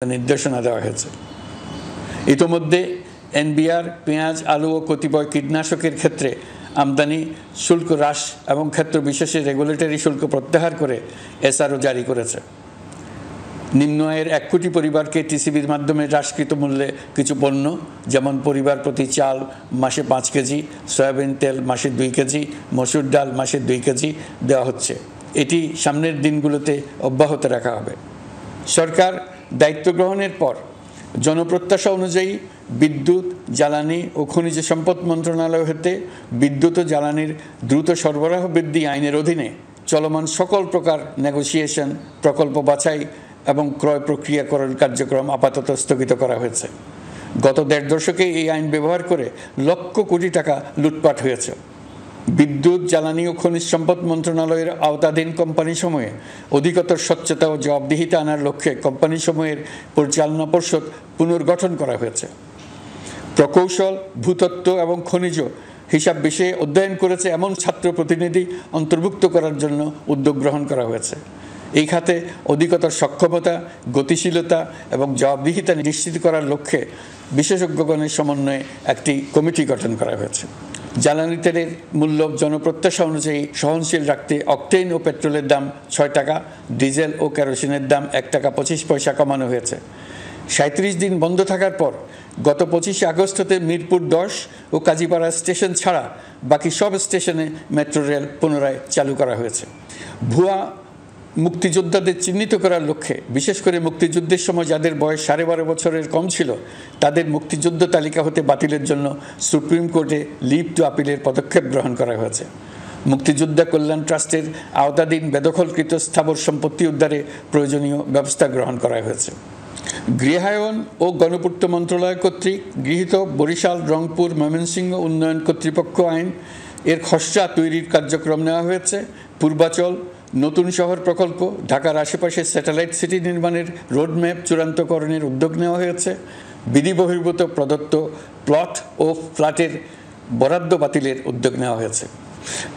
নির্দেশনা দেওয়া হয়েছে। ইতোমধ্যে এনবিআর পেঁয়াজ, আলু ও কতিপয় কীটনাশকের ক্ষেত্রে আমদানি শুল্ক হ্রাস এবং ক্ষেত্র বিশেষে রেগুলেটরি শুল্ক প্রত্যাহার করে এসআরও জারি করেছে। নিম্ন আয়ের 1 কোটি পরিবারকে টিসিবির মাধ্যমে হ্রাসকৃত মূল্যে কিছু পণ্য যেমন পরিবার প্রতি চাল মাসে 5 কেজি, সয়াবিন তেল মাসে 2 কেজি, মসুর ডাল মাসে 2 কেজি দেওয়া হচ্ছে। এটি সামনের দিনগুলোতে অব্যাহত রাখা হবে। সরকার দায়িত্ব গ্রহণের পর জনপ্রত্যাশা অনুযায়ী বিদ্যুৎ, জ্বালানি ও খনিজ সম্পদ মন্ত্রণালয় হতে বিদ্যুৎ ও জ্বালানির দ্রুত সরবরাহ বৃদ্ধি আইনের অধীনে চলমান সকল প্রকার নেগোসিয়েশন, প্রকল্প বাছাই এবং ক্রয় প্রক্রিয়াকরণ কার্যক্রম আপাতত স্থগিত করা হয়েছে। গত 1.5 দশকে এই আইন ব্যবহার করে লক্ষ কোটি টাকা লুটপাট হয়েছে। বিদ্যুৎ, জ্বালানি ও খনিজ সম্পদ মন্ত্রণালয়ের আওতাধীন কোম্পানিসমূহে অধিকতর স্বচ্ছতা ও জবাবদিহিতা আনার লক্ষ্যে কোম্পানিসমূহের পরিচালনা পর্ষদ পুনর্গঠন করা হয়েছে। প্রকৌশল, ভূতত্ত্ব এবং খনিজ হিসাব বিষয়ে অধ্যয়ন করেছে এমন ছাত্র প্রতিনিধি অন্তর্ভুক্ত করার জন্য উদ্যোগ গ্রহণ করা হয়েছে। এই খাতে অধিকতর সক্ষমতা, গতিশীলতা এবং জবাবদিহিতা নিশ্চিত করার লক্ষ্যে বিশেষজ্ঞগণের সমন্বয়ে একটি কমিটি গঠন করা হয়েছে। জ্বালানি তেলের মূল্য জনপ্রত্যাশা অনুযায়ী সহনশীল রাখতে অকটেন ও পেট্রোলের দাম 6 টাকা, ডিজেল ও কেরোসিনের দাম 1 টাকা 25 পয়সা কমানো হয়েছে। 37 দিন বন্ধ থাকার পর গত 25 আগস্ট হতে মিরপুর 10 ও কাজীপাড়া স্টেশন ছাড়া বাকি সব স্টেশনে মেট্রো রেল পুনরায় চালু করা হয়েছে। ভুয়া মুক্তিযোদ্ধাদের চিহ্নিত করার লক্ষ্যে বিশেষ করে মুক্তিযুদ্ধের সময় যাদের বয়স 12.5 বছরের কম ছিল তাদের মুক্তিযুদ্ধ তালিকা হতে বাতিলের জন্য সুপ্রিম কোর্টে লিভ টু আপিলের পদক্ষেপ গ্রহণ করা হয়েছে। মুক্তিযোদ্ধা কল্যাণ ট্রাস্টের আওতাধীন বেদখলকৃত স্থাবর সম্পত্তি উদ্ধারে প্রয়োজনীয় ব্যবস্থা গ্রহণ করা হয়েছে। গৃহায়ন ও গণপূর্ত মন্ত্রণালয় কর্তৃক গৃহীত বরিশাল, রংপুর, ময়মনসিংহ উন্নয়ন কর্তৃপক্ষ আইন এর খসড়া তৈরির কার্যক্রম নেওয়া হয়েছে। পূর্বাচল নতুন শহর প্রকল্প, ঢাকার আশেপাশে স্যাটেলাইট সিটি নির্মাণের রোডম্যাপ চূড়ান্তকরণের উদ্যোগ নেওয়া হয়েছে। বিধি বহির্ভূত প্রদত্ত প্লট ও ফ্ল্যাটের বরাদ্দ বাতিলের উদ্যোগ নেওয়া হয়েছে।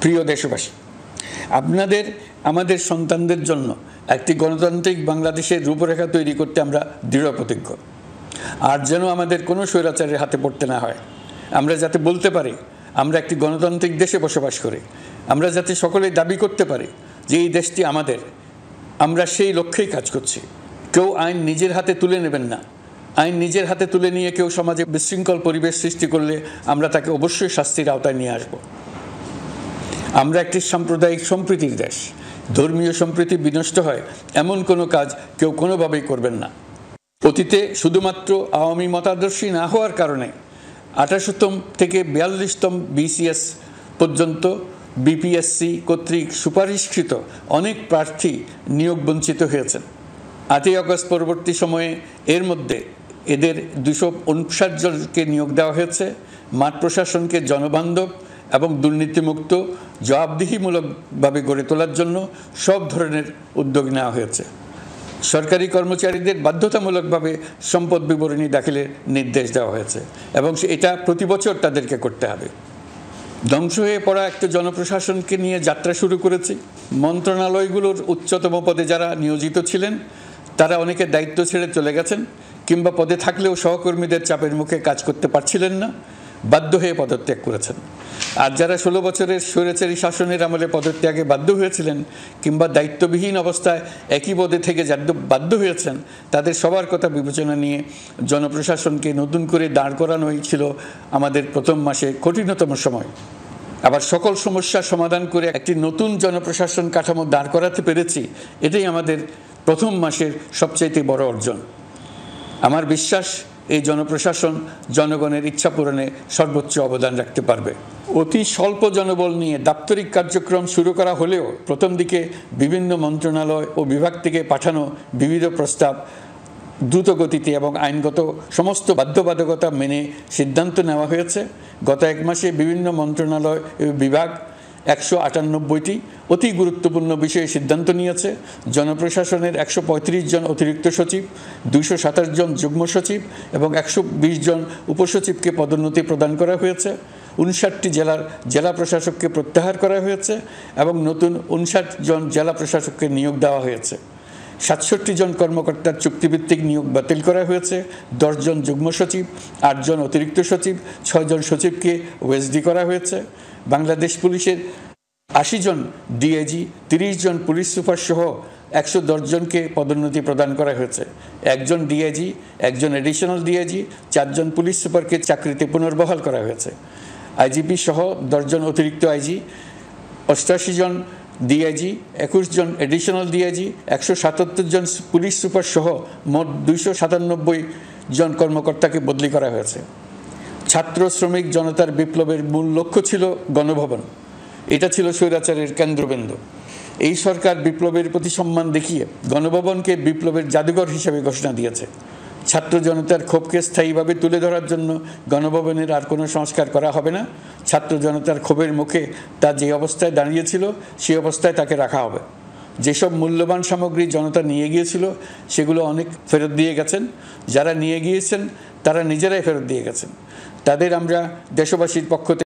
প্রিয় দেশবাসী, আমাদের সন্তানদের জন্য একটি গণতান্ত্রিক বাংলাদেশের রূপরেখা তৈরি করতে আমরা দৃঢ় প্রতিজ্ঞ। আর যেন আমাদের কোনো স্বৈরাচারের হাতে পড়তে না হয়। আমরা যাতে বলতে পারি আমরা একটি গণতান্ত্রিক দেশে বসবাস করি। আমরা যাতে সকলেই দাবি করতে পারি যে এই দেশটি আমাদের। আমরা সেই লক্ষ্যেই কাজ করছি। কেউ আইন নিজের হাতে তুলে নেবেন না। আইন নিজের হাতে তুলে নিয়ে কেউ সমাজে বিশৃঙ্খল পরিবেশ সৃষ্টি করলে আমরা তাকে অবশ্যই শাস্তির আওতায় নিয়ে আসব। আমরা একটি সাম্প্রদায়িক সম্প্রীতির দেশ। ধর্মীয় সম্প্রীতি বিনষ্ট হয় এমন কোনো কাজ কেউ কোনোভাবেই করবেন না। অতীতে শুধুমাত্র আওয়ামী মতাদর্শী না হওয়ার কারণে 28তম থেকে 42তম বিসিএস পর্যন্ত বিপিএসসি কর্তৃক সুপারিশকৃত অনেক প্রার্থী নিয়োগ বঞ্চিত হয়েছেন। 8ই আগস্ট পরবর্তী সময়ে এর মধ্যে এদের 259 জনকে নিয়োগ দেওয়া হয়েছে। মাঠ প্রশাসনকে জনবান্ধব এবং দুর্নীতিমুক্ত, জবাবদিহিমূলকভাবে গড়ে তোলার জন্য সব ধরনের উদ্যোগ নেওয়া হয়েছে। সরকারি কর্মচারীদের বাধ্যতামূলকভাবে সম্পদ বিবরণী দাখিলের নির্দেশ দেওয়া হয়েছে এবং এটা প্রতি বছর তাদেরকে করতে হবে। ধ্বংস হয়ে পড়া একটা জনপ্রশাসনকে নিয়ে যাত্রা শুরু করেছি। মন্ত্রণালয়গুলোর উচ্চতম পদে যারা নিয়োজিত ছিলেন তারা অনেকে দায়িত্ব ছেড়ে চলে গেছেন কিংবা পদে থাকলেও সহকর্মীদের চাপের মুখে কাজ করতে পারছিলেন না, বাধ্য হয়ে পদত্যাগ করেছেন। আর যারা 16 বছরের স্বৈরাচারী শাসনের আমলে পদত্যাগে বাধ্য হয়েছিলেন কিংবা দায়িত্ববিহীন অবস্থায় একই পদে থেকে বাধ্য হয়েছেন তাদের সবার কথা বিবেচনা নিয়ে জনপ্রশাসনকে নতুন করে দাঁড় করানোই ছিল আমাদের প্রথম মাসে কঠিনতম সময়। আবার সকল সমস্যার সমাধান করে একটি নতুন জনপ্রশাসন কাঠামো দাঁড় করাতে পেরেছি, এটাই আমাদের প্রথম মাসের সবচাইতে বড় অর্জন। আমার বিশ্বাস এই জনপ্রশাসন জনগণের ইচ্ছা পূরণে সর্বোচ্চ অবদান রাখতে পারবে। অতি স্বল্প জনবল নিয়ে দাপ্তরিক কার্যক্রম শুরু করা হলেও প্রথম দিকে বিভিন্ন মন্ত্রণালয় ও বিভাগ থেকে পাঠানো বিবিধ প্রস্তাব দ্রুত গতিতে এবং আইনগত সমস্ত বাধ্যবাধকতা মেনে সিদ্ধান্ত নেওয়া হয়েছে। গত 1 মাসে বিভিন্ন মন্ত্রণালয় বিভাগ 198টি অতি গুরুত্বপূর্ণ বিষয়ে সিদ্ধান্ত নিয়েছে। জনপ্রশাসনের 135 জন অতিরিক্ত সচিব, 227 জন যুগ্ম সচিব এবং 120 জন উপসচিবকে পদোন্নতি প্রদান করা হয়েছে। 59টি জেলা প্রশাসককে প্রত্যাহার করা হয়েছে এবং নতুন 59 জন জেলা প্রশাসককে নিয়োগ দেওয়া হয়েছে। 67 জন কর্মকর্তার চুক্তিভিত্তিক নিয়োগ বাতিল করা হয়েছে, 10 জন যুগ্ম সচিব, 8 জন অতিরিক্ত সচিব, 6 জন সচিবকে ওএসডি করা হয়েছে। বাংলাদেশ পুলিশের 80 জন ডিআইজি, 30 জন পুলিশ সুপার সহ 110 জনকে পদোন্নতি প্রদান করা হয়েছে। 1 জন ডিআইজি, 1 জন এডিশনাল ডিআইজি, 4 জন পুলিশ সুপারকে চাকরিতে পুনর্বহাল করা হয়েছে। আইজিপি সহ 10 জন অতিরিক্ত আইজি, 88 জন ডিআইজি, 21 জন এডিশনাল ডিআইজি, 177 জন পুলিশ সুপার সহ মোট 297 জন কর্মকর্তাকে বদলি করা হয়েছে। ছাত্র শ্রমিক জনতার বিপ্লবের মূল লক্ষ্য ছিল গণভবন। এটা ছিল স্বৈরাচারের কেন্দ্রবিন্দু। এই সরকার বিপ্লবের প্রতি সম্মান দেখিয়ে গণভবনকে বিপ্লবের জাদুঘর হিসেবে ঘোষণা দিয়েছে। ছাত্র জনতার ক্ষোভকে স্থায়ীভাবে তুলে ধরার জন্য গণভবনের আর কোনো সংস্কার করা হবে না। ছাত্র জনতার ক্ষোভের মুখে তা যে অবস্থায় দাঁড়িয়েছিল সেই অবস্থায় তাকে রাখা হবে। যেসব মূল্যবান সামগ্রী জনতা নিয়ে গিয়েছিল সেগুলো অনেক ফেরত দিয়ে গেছেন। যারা নিয়ে গিয়েছেন তারা নিজেরাই ফেরত দিয়ে গেছেন। তাদের আমরা দেশবাসীর পক্ষ থেকে